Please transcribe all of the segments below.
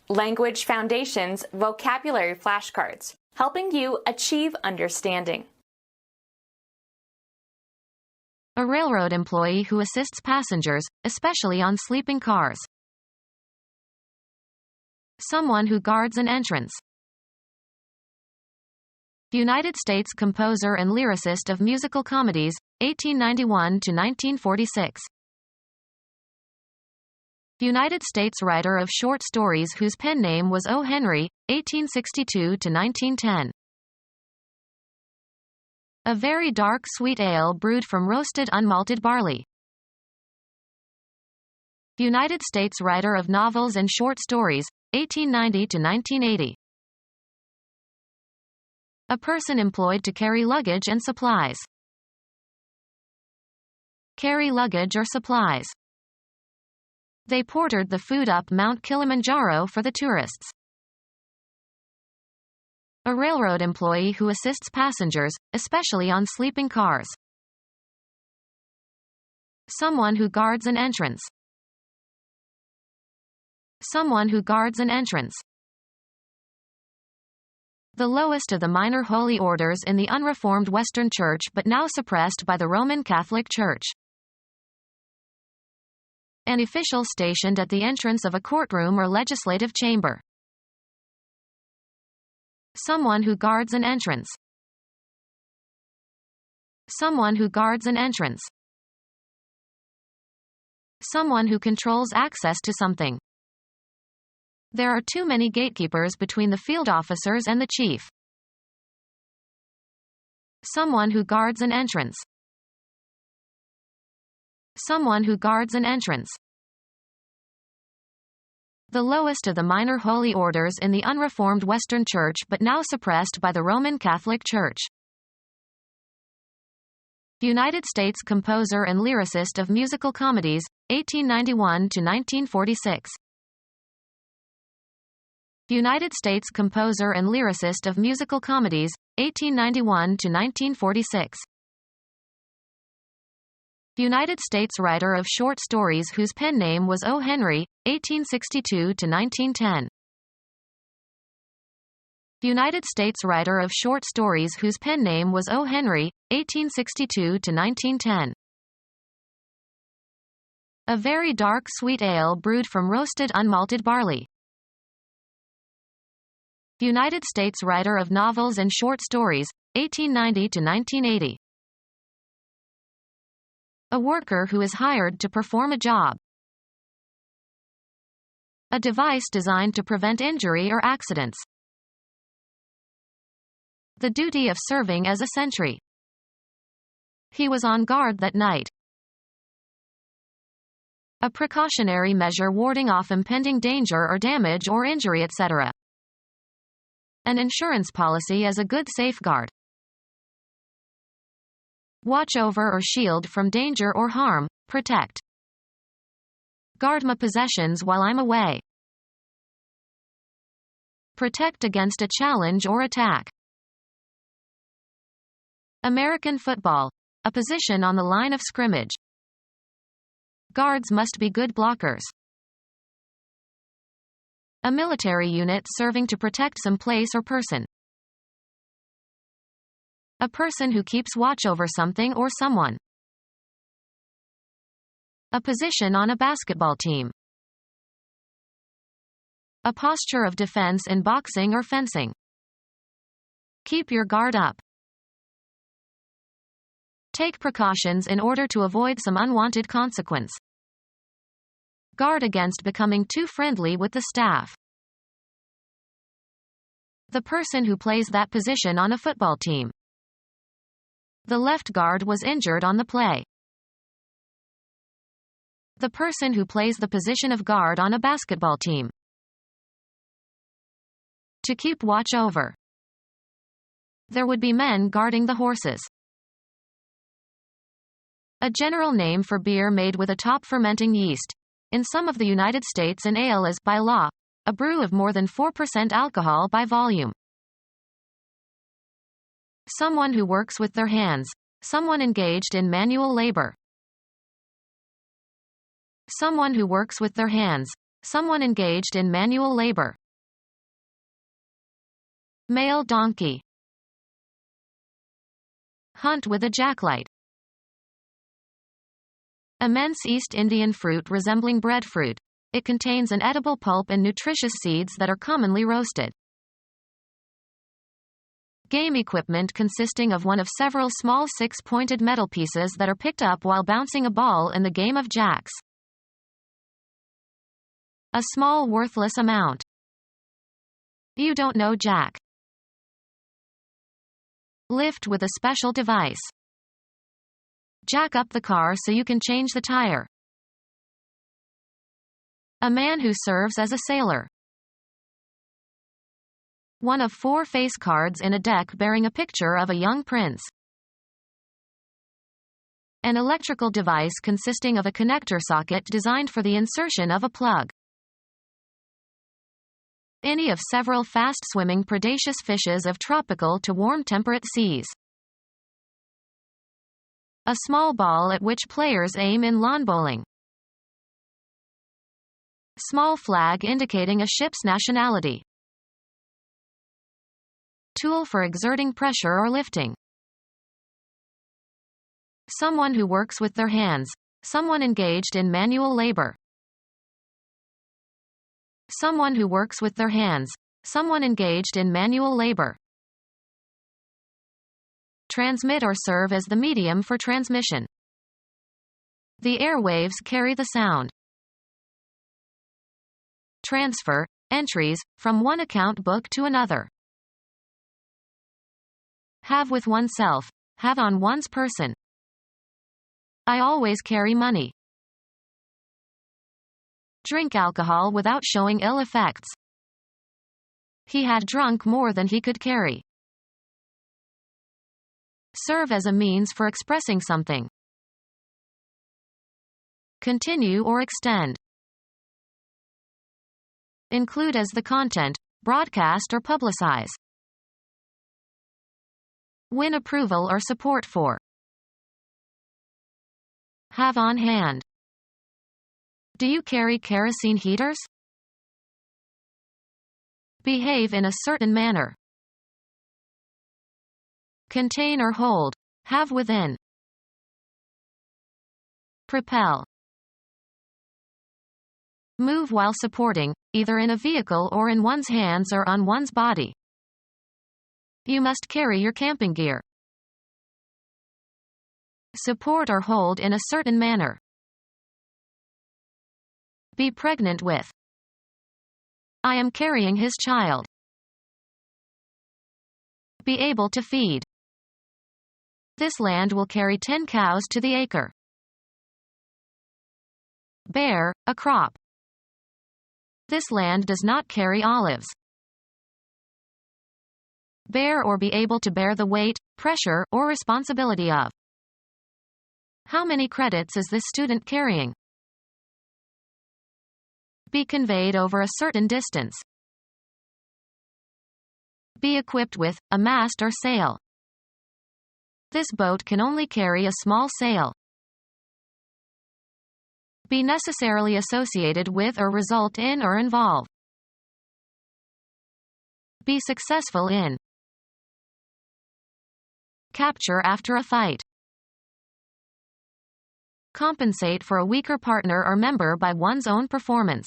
Language Foundations Vocabulary Flashcards, helping you achieve understanding. A railroad employee who assists passengers, especially on sleeping cars. Someone who guards an entrance. United States composer and lyricist of musical comedies, 1891 to 1946. United States writer of short stories whose pen name was O. Henry, 1862 to 1910. A very dark sweet ale brewed from roasted unmalted barley. United States writer of novels and short stories, 1890 to 1980. A person employed to carry luggage and supplies. Carry luggage or supplies. They portered the food up Mount Kilimanjaro for the tourists. A railroad employee who assists passengers, especially on sleeping cars. Someone who guards an entrance. Someone who guards an entrance. The lowest of the minor holy orders in the unreformed Western Church but now suppressed by the Roman Catholic Church. An official stationed at the entrance of a courtroom or legislative chamber. Someone who guards an entrance. Someone who guards an entrance. Someone who controls access to something. There are too many gatekeepers between the field officers and the chief. Someone who guards an entrance. Someone who guards an entrance. The lowest of the minor holy orders in the unreformed Western Church but now suppressed by the Roman Catholic Church. United States composer and lyricist of musical comedies, 1891 to 1946. United States composer and lyricist of musical comedies, 1891 to 1946. United States writer of short stories whose pen name was O. Henry, 1862 to 1910. United States writer of short stories whose pen name was O. Henry, 1862 to 1910. A very dark sweet ale brewed from roasted unmalted barley. United States writer of novels and short stories, 1890 to 1980. A worker who is hired to perform a job. A device designed to prevent injury or accidents. The duty of serving as a sentry. He was on guard that night. A precautionary measure warding off impending danger or damage or injury, etc. An insurance policy as a good safeguard. Watch over or shield from danger or harm, protect. Guard my possessions while I'm away. Protect against a challenge or attack. American football. A position on the line of scrimmage. Guards must be good blockers. A military unit serving to protect some place or person. A person who keeps watch over something or someone. A position on a basketball team. A posture of defense in boxing or fencing. Keep your guard up. Take precautions in order to avoid some unwanted consequence. Guard against becoming too friendly with the staff. The person who plays that position on a football team. The left guard was injured on the play. The person who plays the position of guard on a basketball team. To keep watch over. There would be men guarding the horses. A general name for beer made with a top fermenting yeast. In some of the United States, an ale is, by law, a brew of more than 4% alcohol by volume. Someone who works with their hands. Someone engaged in manual labor. Someone who works with their hands. Someone engaged in manual labor. Male donkey. Hunt with a jacklight. Immense East Indian fruit resembling breadfruit. It contains an edible pulp and nutritious seeds that are commonly roasted. Game equipment consisting of one of several small six-pointed metal pieces that are picked up while bouncing a ball in the game of jacks. A small worthless amount. You don't know jack. Lift with a special device. Jack up the car so you can change the tire. A man who serves as a sailor. One of 4 face cards in a deck bearing a picture of a young prince. An electrical device consisting of a connector socket designed for the insertion of a plug. Any of several fast-swimming predaceous fishes of tropical to warm temperate seas. A small ball at which players aim in lawn bowling. Small flag indicating a ship's nationality. Tool for exerting pressure or lifting. Someone who works with their hands. Someone engaged in manual labor. Someone who works with their hands. Someone engaged in manual labor. Transmit or serve as the medium for transmission. The airwaves carry the sound. Transfer, entries, from one account book to another. Have with oneself, have on one's person. I always carry money. Drink alcohol without showing ill effects. He had drunk more than he could carry. Serve as a means for expressing something. Continue or extend. Include as the content, broadcast or publicize. Win approval or support for. Have on hand. Do you carry kerosene heaters? Behave in a certain manner. Contain or hold. Have within. Propel. Move while supporting, either in a vehicle or in one's hands or on one's body. You must carry your camping gear. Support or hold in a certain manner. Be pregnant with. I am carrying his child. Be able to feed. This land will carry 10 cows to the acre. Bear, a crop. This land does not carry olives. Bear or be able to bear the weight, pressure, or responsibility of. How many credits is this student carrying? Be conveyed over a certain distance. Be equipped with, a mast or sail. This boat can only carry a small sail. Be necessarily associated with or result in or involve. Be successful in. Capture after a fight. Compensate for a weaker partner or member by one's own performance.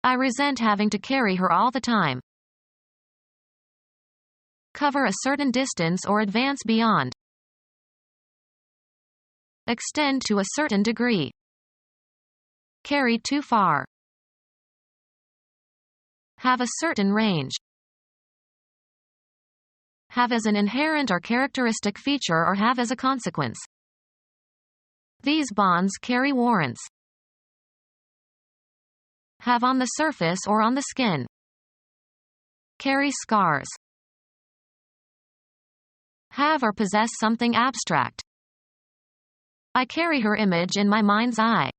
I resent having to carry her all the time. Cover a certain distance or advance beyond. Extend to a certain degree. Carry too far. Have a certain range. Have as an inherent or characteristic feature or have as a consequence. These bonds carry warrants. Have on the surface or on the skin. Carry scars. Have or possess something abstract. I carry her image in my mind's eye.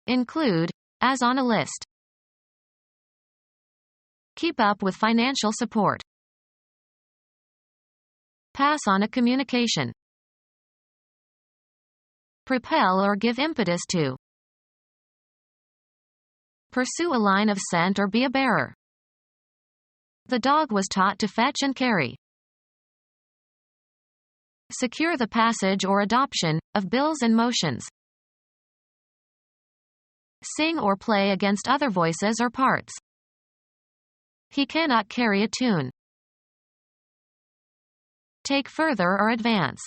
Include, as on a list. Keep up with financial support. Pass on a communication. Propel or give impetus to. Pursue a line of scent or be a bearer. The dog was taught to fetch and carry. Secure the passage or adoption of bills and motions. Sing or play against other voices or parts. He cannot carry a tune. Take further or advance.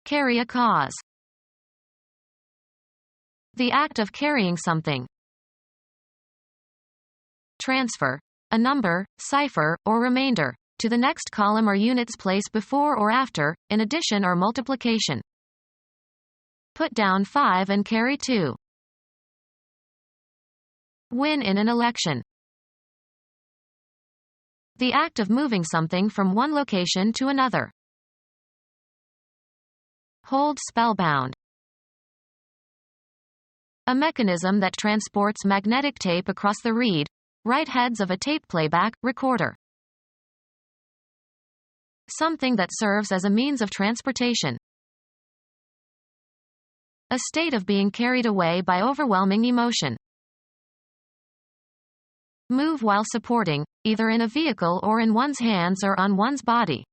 Carry a cause. The act of carrying something. Transfer a number, cipher, or remainder to the next column or unit's place before or after, in addition or multiplication. Put down 5 and carry 2. Win in an election. The act of moving something from one location to another. Hold spellbound. A mechanism that transports magnetic tape across the read, write heads of a tape playback recorder. Something that serves as a means of transportation. A state of being carried away by overwhelming emotion. Move while supporting, either in a vehicle or in one's hands or on one's body.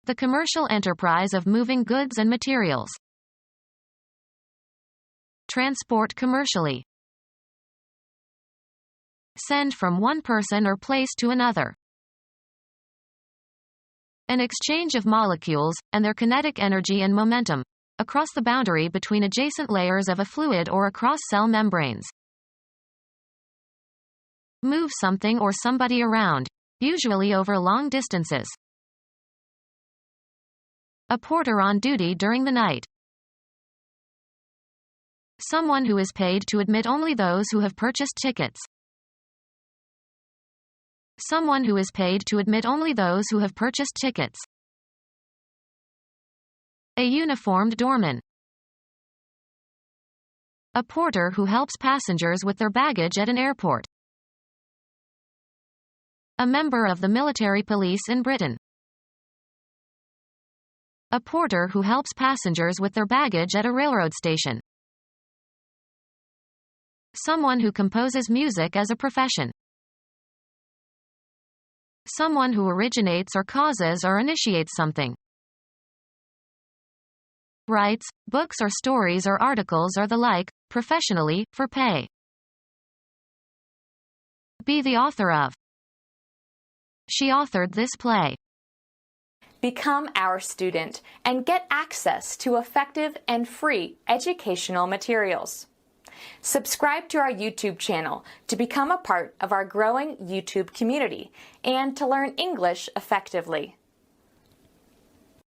The commercial enterprise of moving goods and materials. Transport commercially. Send from one person or place to another. An exchange of molecules, and their kinetic energy and momentum, across the boundary between adjacent layers of a fluid or across cell membranes. Move something or somebody around, usually over long distances. A porter on duty during the night. Someone who is paid to admit only those who have purchased tickets. Someone who is paid to admit only those who have purchased tickets. A uniformed doorman. A porter who helps passengers with their baggage at an airport. A member of the military police in Britain. A porter who helps passengers with their baggage at a railroad station. Someone who composes music as a profession. Someone who originates or causes or initiates something. Writes, books or stories or articles or the like, professionally, for pay. Be the author of. She authored this play. Become our student and get access to effective and free educational materials. Subscribe to our YouTube channel to become a part of our growing YouTube community and to learn English effectively.